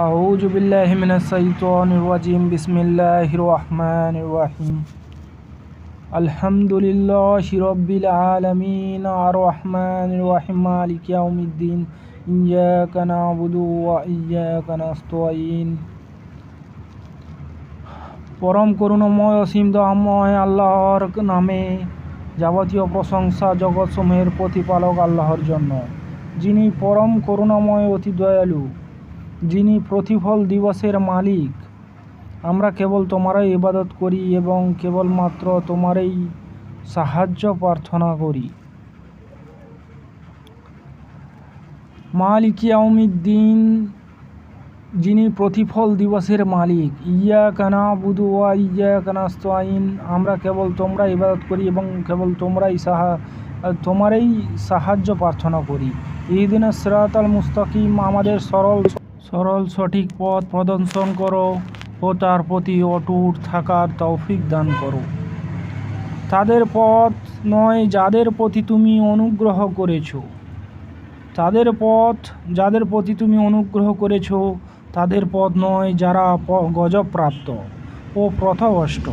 আউযু বিল্লাহি মিনাশ শাইতানির রাজিম। বিসমিল্লাহির রহমানির রহিম। আলহামদুলিল্লাহি রাব্বিল আলামিন আর রহমানির রহিম মালিকি ইয়াউমিদ্দিন। ইয়্যাকা না'বুদু ওয়া ইয়্যাকা নাস্তাঈন। পরম করুণাময় অসীম দয়াময় আল্লাহর নামে যাবতীয় প্রশংসা জগৎসমূহের প্রতিপালক আল্লাহর জন্য, যিনি পরম করুণাময় অতি দয়ালু, যিনি প্রতিফল দিবসের মালিক। আমরা কেবল তোমারই ইবাদত করি এবং কেবলমাত্র তোমারই সাহায্য প্রার্থনা করি। মালিক ইয়াউমিদ্দিন, যিনি প্রতিফল দিবসের মালিক। ইয়্যাকা না'বুদু ওয়া ইয়্যাকা নাস্তাঈন, আমরা কেবল তোমারই ইবাদত করি এবং কেবল তোমারই সাহায্য প্রার্থনা করি। ইহদিনাস সিরাতাল মুস্তাকিম, আমাদের সরল সঠিক পথ প্রদর্শন করো ও তার প্রতি অটুট থাকার তৌফিক দান করো। তাদের পথ নয় যাদের প্রতি তুমি অনুগ্রহ করেছো, তাদের পথ নয় যারা গজবপ্রাপ্ত ও পথভ্রষ্ট।